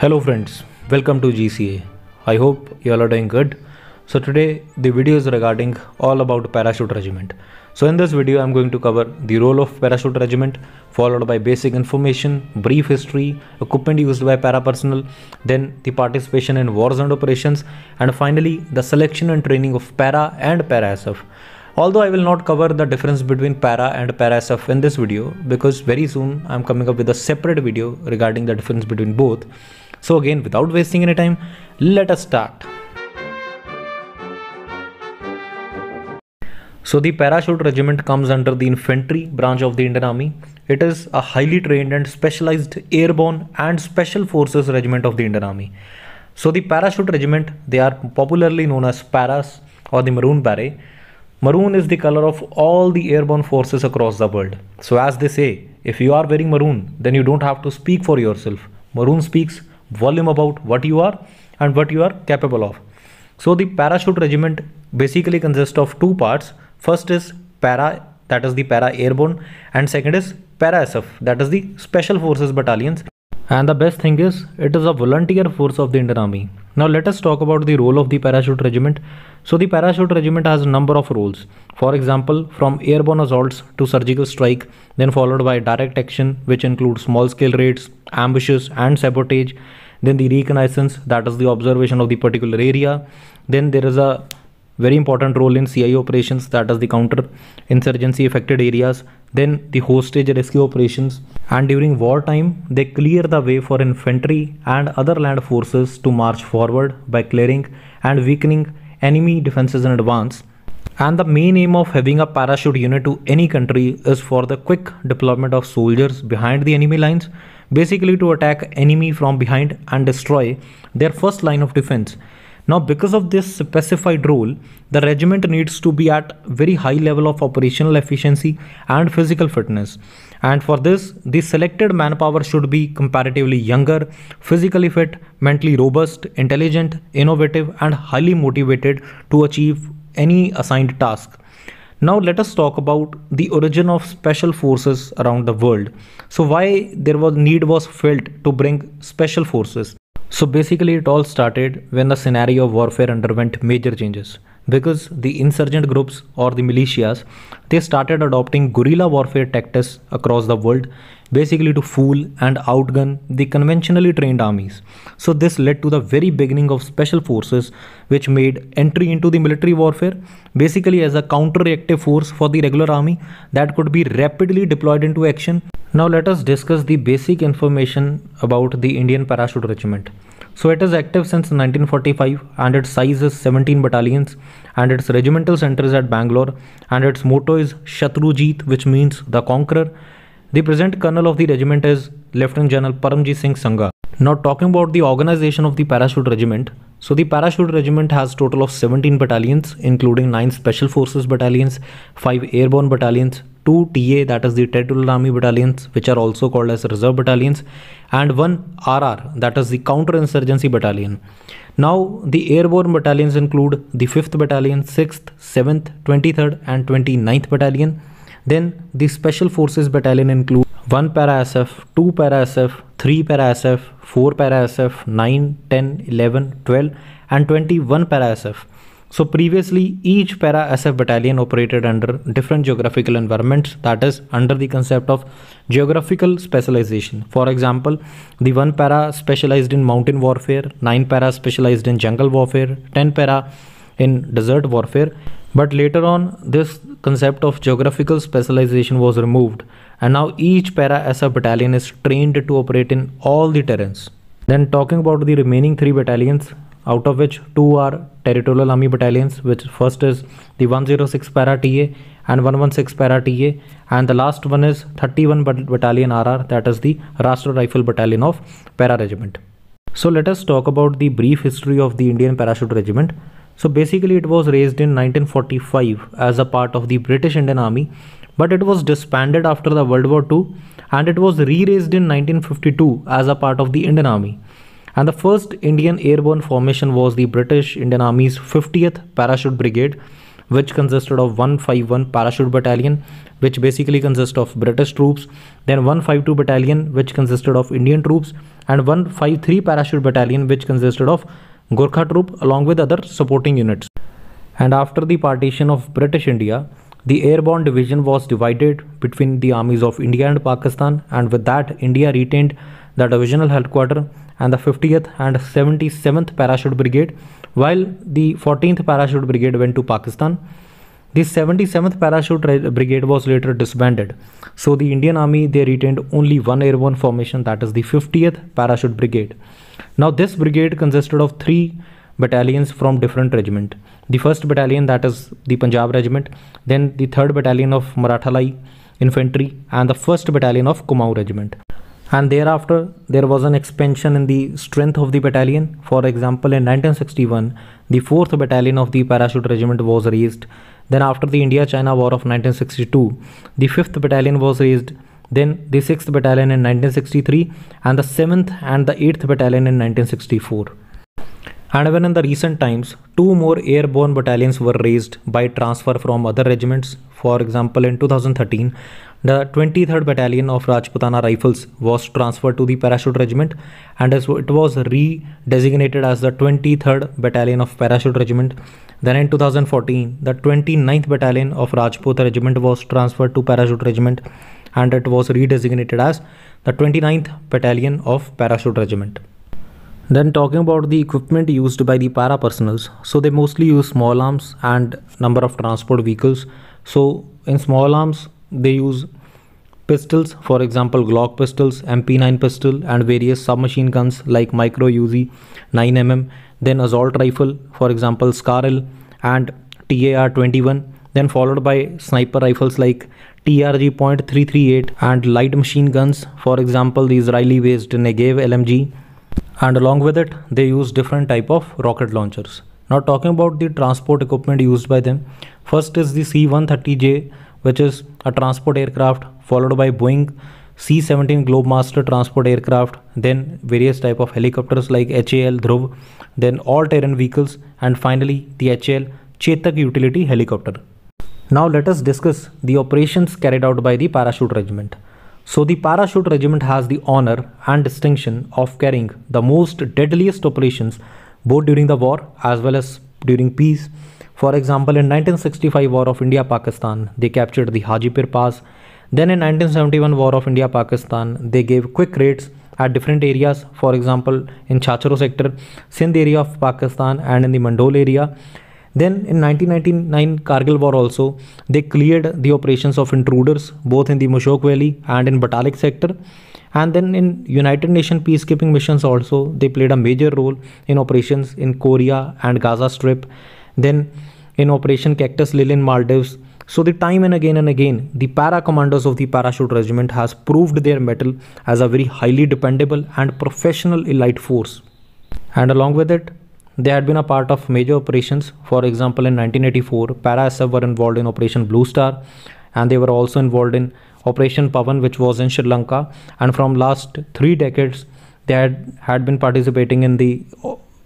Hello friends, welcome to GCA. I hope you all are doing good. So today the video is regarding all about Parachute Regiment. So in this video I'm going to cover the role of Parachute Regiment, followed by basic information, brief history, equipment used by para personnel, then the participation in wars and operations, and finally the selection and training of para and para SF. Although I will not cover the difference between para and para SF in this video because very soon I'm coming up with a separate video regarding the difference between both. So again, without wasting any time, let us start. So the Parachute Regiment comes under the infantry branch of the Indian Army. It is a highly trained and specialized airborne and special forces regiment of the Indian Army. So the Parachute Regiment, they are popularly known as paras or the maroon beret. Maroon is the color of all the airborne forces across the world. So as they say, if you are wearing maroon, then you don't have to speak for yourself. Maroon speaks volume about what you are and what you are capable of. So the Parachute Regiment basically consists of two parts. First is para, that is the para airborne, and second is para SF, that is the special forces battalions. And the best thing is, it is a volunteer force of the Indian Army. Now let us talk about the role of the Parachute Regiment. So the Parachute Regiment has a number of roles. For example, from airborne assaults to surgical strike, then followed by direct action, which includes small scale raids, ambushes and sabotage. Then the reconnaissance, that is the observation of the particular area. Then there is a very important role in CI operations, that is the counter insurgency affected areas. Then the hostage rescue operations, and during wartime they clear the way for infantry and other land forces to march forward by clearing and weakening enemy defenses in advance. And the main aim of having a parachute unit to any country is for the quick deployment of soldiers behind the enemy lines, basically to attack enemy from behind and destroy their first line of defense. Now because of this specified role, the regiment needs to be at very high level of operational efficiency and physical fitness. And for this, the selected manpower should be comparatively younger, physically fit, mentally robust, intelligent, innovative and highly motivated to achieve any assigned task. Now let us talk about the origin of special forces around the world. So why need was felt to bring special forces? So basically it all started when the scenario of warfare underwent major changes, because the insurgent groups or the militias, they started adopting guerrilla warfare tactics across the world, basically to fool and outgun the conventionally trained armies. So this led to the very beginning of special forces, which made entry into the military warfare basically as a counter-reactive force for the regular army that could be rapidly deployed into action. Now let us discuss the basic information about the Indian Parachute Regiment. So it is active since 1945 and its size is 17 battalions and its regimental center is at Bangalore and its motto is Shatru Jeet, which means the conqueror. The present colonel of the regiment is Lieutenant General Paramjit Singh Sangha. Now talking about the organization of the Parachute Regiment. So the Parachute Regiment has total of 17 battalions, including 9 Special Forces battalions, 5 Airborne battalions, 2 TA, that is the Territorial Army battalions, which are also called as reserve battalions, and 1 RR, that is the Counter Insurgency battalion. Now the airborne battalions include the 5th battalion, 6th, 7th, 23rd and 29th battalion. Then the Special Forces battalion include 1 para SF, 2 para SF, 3 para SF, 4 para SF, 9, 10, 11, 12 and 21 para SF. So previously each para SF battalion operated under different geographical environments, that is under the concept of geographical specialization. For example, the 1 para specialized in mountain warfare, 9 para specialized in jungle warfare, 10 para in desert warfare. But later on this concept of geographical specialization was removed and now each para SF battalion is trained to operate in all the terrains. Then talking about the remaining 3 battalions, out of which 2 are Territorial Army battalions, which first is the 106 para TA and 116 para TA, and the last one is 31 battalion RR, that is the Rashtriya Rifle battalion of para regiment. So let us talk about the brief history of the Indian Parachute Regiment. So basically it was raised in 1945 as a part of the British Indian Army, but it was disbanded after the World War II and it was re-raised in 1952 as a part of the Indian Army. And the first Indian airborne formation was the British Indian Army's 50th Parachute Brigade, which consisted of 151 Parachute Battalion, which basically consists of British troops, then 152 Battalion, which consisted of Indian troops, and 153 Parachute Battalion, which consisted of Gorkha troop along with other supporting units. And after the partition of British India, the airborne division was divided between the armies of India and Pakistan, and with that India retained the divisional headquarters and the 50th and 77th Parachute Brigade, while the 14th Parachute Brigade went to Pakistan. The 77th Parachute Brigade was later disbanded. So the Indian Army, they retained only one airborne formation, that is the 50th Parachute Brigade. Now this brigade consisted of 3 battalions from different regiment. The 1st battalion, that is the Punjab regiment, then the 3rd battalion of Marathalai infantry, and the 1st battalion of Kumaon regiment. And thereafter there was an expansion in the strength of the battalion. For example, in 1961 the 4th battalion of the Parachute regiment was raised. Then after the India-China War of 1962, the 5th battalion was raised, then the 6th battalion in 1963, and the 7th and the 8th battalion in 1964. And even in the recent times, 2 more airborne battalions were raised by transfer from other regiments. For example, in 2013, the 23rd Battalion of Rashtriya Rifles was transferred to the Parachute Regiment, and it was re-designated as the 23rd Battalion of Parachute Regiment. Then in 2014, the 29th Battalion of Rajput Regiment was transferred to Parachute Regiment, and it was re-designated as the 29th Battalion of Parachute Regiment. Then talking about the equipment used by the para personnels, so they mostly use small arms and number of transport vehicles. So in small arms, they use pistols, for example Glock pistols, MP9 pistol, and various submachine guns like micro Uzi 9mm, then assault rifle, for example Scaril and TAR-21, then followed by sniper rifles like TRG .338 and light machine guns, for example the Israeli based Negev LMG, and along with it they use different type of rocket launchers. Now talking about the transport equipment used by them, first is the C-130J, which is a transport aircraft, followed by Boeing C-17 Globemaster transport aircraft, then various type of helicopters like HAL Dhruv, then all-terrain vehicles, and finally the HAL Chetak utility helicopter. Now let us discuss the operations carried out by the Parachute Regiment. So the Parachute Regiment has the honor and distinction of carrying the most deadliest operations both during the war as well as during peace. For example, in 1965 War of India-Pakistan, they captured the Hajipur Pass. Then in 1971 War of India-Pakistan, they gave quick raids at different areas. For example, in Chacharo sector, Sindh area of Pakistan, and in the Mandol area. Then in 1999 Kargil War also, they cleared the operations of intruders both in the Mushok Valley and in Batalik sector. And then in United Nations peacekeeping missions also, they played a major role in operations in Korea and Gaza Strip. Then in Operation Cactus Lily in Maldives. So the time and again, the para commanders of the Parachute Regiment has proved their mettle as a very highly dependable and professional elite force. And along with it, they had been a part of major operations. For example, in 1984, Para SF were involved in Operation Blue Star, and they were also involved in Operation Pawan, which was in Sri Lanka. And from last 3 decades, they had been participating in the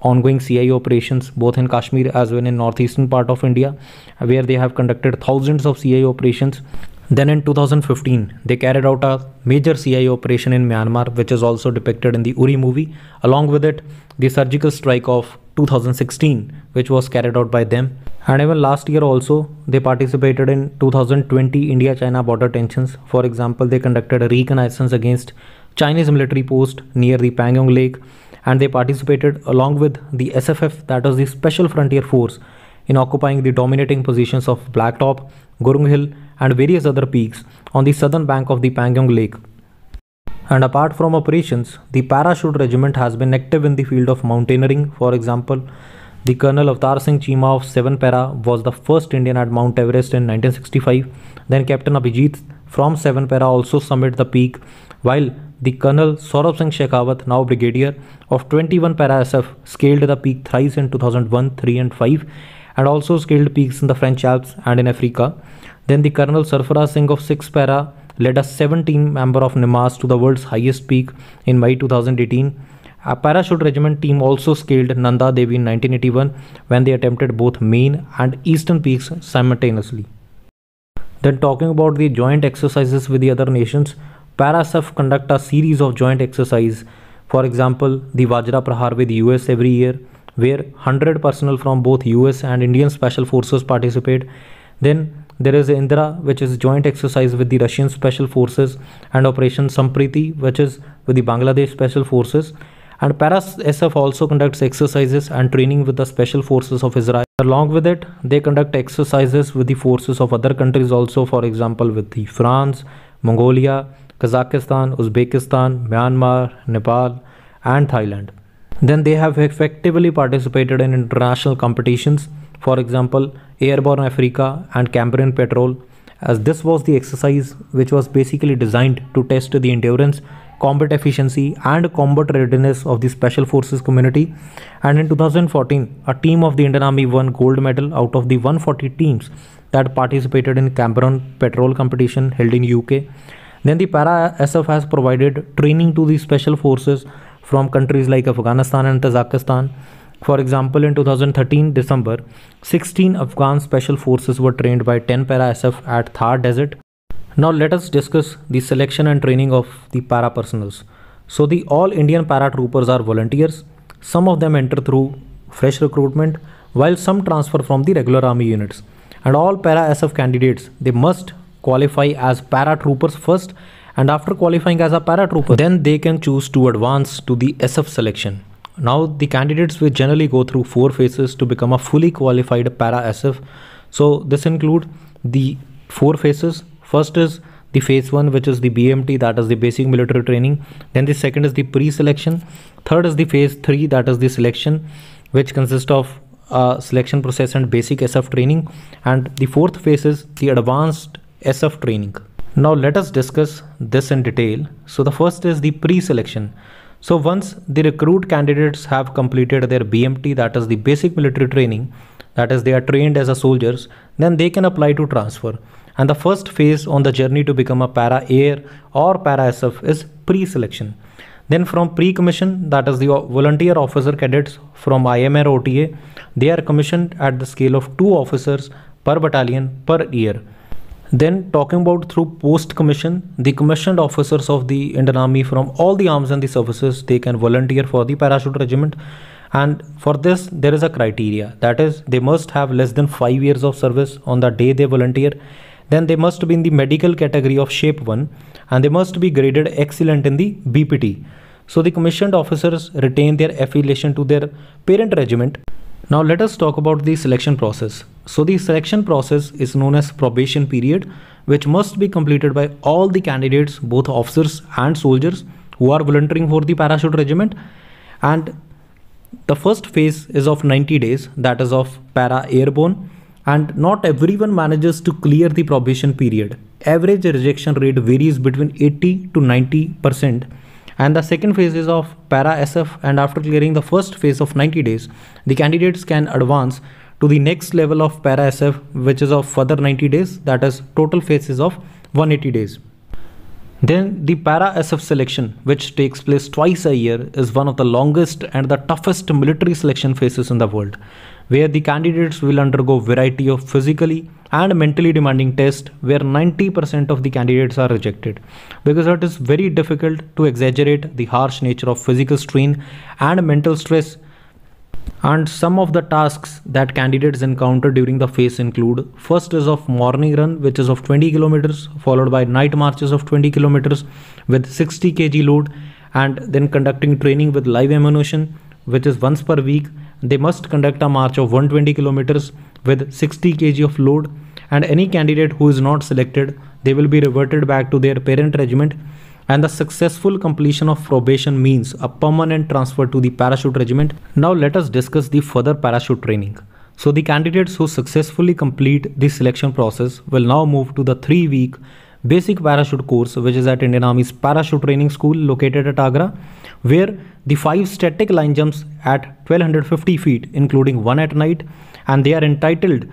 ongoing CI operations both in Kashmir as well in northeastern part of India, where they have conducted thousands of CI operations. Then in 2015, they carried out a major CI operation in Myanmar, which is also depicted in the Uri movie. Along with it, the surgical strike of 2016, which was carried out by them. And even last year also, they participated in 2020 India-China border tensions. For example, they conducted a reconnaissance against Chinese military post near the Pangong Lake, and they participated along with the SFF, that is the Special Frontier Force, in occupying the dominating positions of Blacktop, Gurung Hill, and various other peaks on the southern bank of the Pangong Lake. And apart from operations, the Parachute Regiment has been active in the field of mountaineering. For example, the Colonel Avtar Singh Cheema of 7 Para was the first Indian at Mount Everest in 1965. Then Captain Abhijit from 7 Para also summited the peak, while the Colonel Saurabh Singh Shekhawat, now Brigadier of 21 Para SF, scaled the peak thrice in 2001, 3 and 5, and also scaled peaks in the French Alps and in Africa. Then the Colonel Sarfaraz Singh of 6 Para led a 17 member of Nimas to the world's highest peak in May 2018. A parachute regiment team also scaled Nanda Devi in 1981 when they attempted both main and eastern peaks simultaneously. Then talking about the joint exercises with the other nations, ParaSF conduct a series of joint exercises. For example, the Vajra Prahar with US every year, where 100 personnel from both US and Indian Special Forces participate. Then there is Indra, which is joint exercise with the Russian Special Forces, and Operation Sampriti, which is with the Bangladesh Special Forces. And ParaSF also conducts exercises and training with the Special Forces of Israel. Along with it, they conduct exercises with the forces of other countries also, for example with the France, Mongolia, Kazakhstan, Uzbekistan, Myanmar, Nepal and Thailand. Then they have effectively participated in international competitions, for example Airbome Africa and Cambrian Patrol, as this was the exercise which was basically designed to test the endurance, combat efficiency and combat readiness of the Special Forces community. And in 2014, a team of the Indian Army won gold medal out of the 140 teams that participated in Cambrian Patrol competition held in UK. Then the ParaSF has provided training to the Special Forces from countries like Afghanistan and Kazakhstan. For example, in 2013 December, 16 Afghan Special Forces were trained by 10 ParaSF at Thar Desert. Now let us discuss the selection and training of the para personals. So the all Indian paratroopers are volunteers. Some of them enter through fresh recruitment, while some transfer from the regular army units. And all ParaSF candidates, they must qualify as paratroopers first, and after qualifying as a paratrooper, then they can choose to advance to the SF selection. Now the candidates will generally go through 4 phases to become a fully qualified ParaSF. So this includes the 4 phases. First is the phase 1, which is the BMT, that is the basic military training. Then the second is the pre-selection. Third is the phase 3, that is the selection, which consists of selection process and basic SF training. And the fourth phase is the advanced SF training. Now let us discuss this in detail. So the first is the pre-selection. So once the recruit candidates have completed their BMT, that is the basic military training, that is they are trained as a soldiers, then they can apply to transfer. And the first phase on the journey to become a para air or para SF is pre-selection. Then from pre-commission, that is the volunteer officer cadets from IMR OTA, they are commissioned at the scale of 2 officers per battalion per year. Then talking about through post-commission, the commissioned officers of the Indian Army from all the arms and the services, they can volunteer for the Parachute Regiment. And for this, there is a criteria, that is they must have less than 5 years of service on the day they volunteer. Then they must be in the medical category of shape 1, and they must be graded excellent in the BPT. So the commissioned officers retain their affiliation to their parent regiment. Now let us talk about the selection process. So the selection process is known as probation period, which must be completed by all the candidates, both officers and soldiers, who are volunteering for the Parachute Regiment. And the first phase is of 90 days, that is of para airborne. And not everyone manages to clear the probation period. Average rejection rate varies between 80 to 90%. And the second phase is of para SF, and after clearing the first phase of 90 days, the candidates can advance to the next level of para SF, which is of further 90 days, that is total phases of 180 days. Then the para SF selection, which takes place twice a year, is one of the longest and the toughest military selection phases in the world, where the candidates will undergo variety of physically and mentally demanding tests, where 90% of the candidates are rejected because it is very difficult to exaggerate the harsh nature of physical strain and mental stress. And some of the tasks that candidates encounter during the phase include: first is of morning run, which is of 20 kilometers, followed by night marches of 20 kilometers with 60 kg load, and then conducting training with live ammunition, which is once per week. They must conduct a march of 120 kilometers with 60 kg of load, and any candidate who is not selected, they will be reverted back to their parent regiment. And the successful completion of probation means a permanent transfer to the Parachute Regiment. Now let us discuss the further parachute training. So the candidates who successfully complete the selection process will now move to the 3-week basic parachute course, which is at Indian Army's Parachute Training School located at Agra, where the 5 static line jumps at 1250 feet, including 1 at night, and they are entitled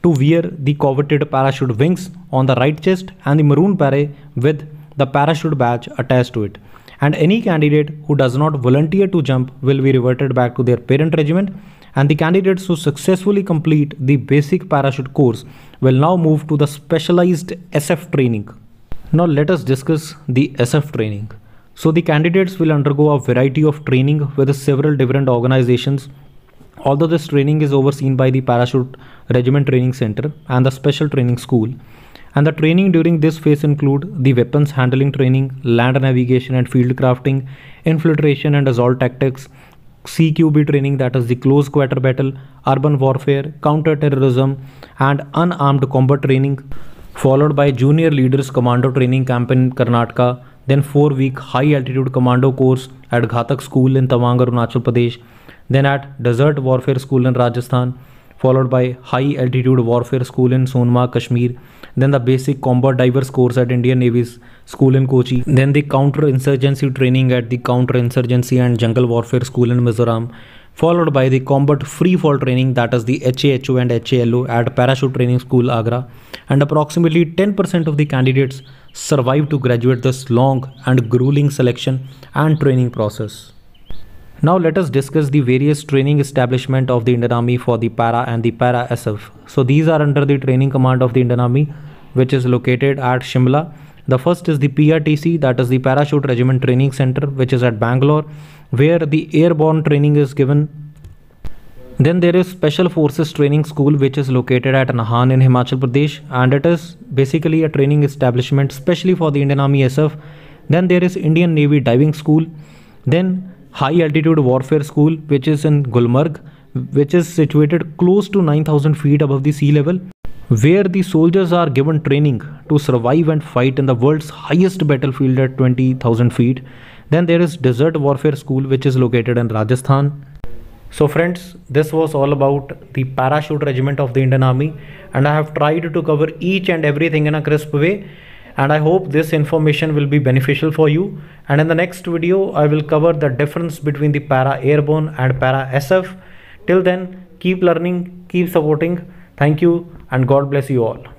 to wear the coveted parachute wings on the right chest and the maroon beret with the parachute badge attached to it. and any candidate who does not volunteer to jump will be reverted back to their parent regiment, and the candidates who successfully complete the basic parachute course will now move to the specialized SF training. Now let us discuss the SF training. So the candidates will undergo a variety of training with several different organizations. Although this training is overseen by the Parachute Regiment Training Centre and the Special Training School, and the training during this phase include the weapons handling training, land navigation and field crafting, infiltration and assault tactics, CQB training, that is the close quarter battle, urban warfare, counter terrorism and unarmed combat training, followed by junior leaders commando training camp in Karnataka, then 4-week high altitude commando course at Ghatak school in Tawang, Arunachal Pradesh, then at desert warfare school in Rajasthan, followed by high altitude warfare school in Sonmarg, Kashmir, then the basic combat divers course at Indian Navy's school in Kochi, then the counter insurgency training at the counter insurgency and jungle warfare school in Mizoram, followed by the combat free fall training, that is the HAHO and HALO at Parachute Training School, Agra, and approximately 10% of the candidates survive to graduate this long and grueling selection and training process. Now let us discuss the various training establishment of the Indian Army for the Para and the Para SF. So these are under the training command of the Indian Army, which is located at Shimla. The first is the PRTC, that is the Parachute Regiment Training Centre, which is at Bangalore, where the airborne training is given. Then there is Special Forces Training School, which is located at Nahan in Himachal Pradesh, and it is basically a training establishment especially for the Indian Army SF. Then there is Indian Navy Diving School. Then High Altitude Warfare School, which is in Gulmarg, which is situated close to 9,000 feet above the sea level, where the soldiers are given training to survive and fight in the world's highest battlefield at 20,000 feet. Then there is Desert Warfare School, which is located in Rajasthan. So friends, this was all about the Parachute Regiment of the Indian Army, and I have tried to cover each and everything in a crisp way, and I hope this information will be beneficial for you. And in the next video I will cover the difference between the Para Airborne and Para SF. Till then, keep learning, keep supporting. Thank you and God bless you all.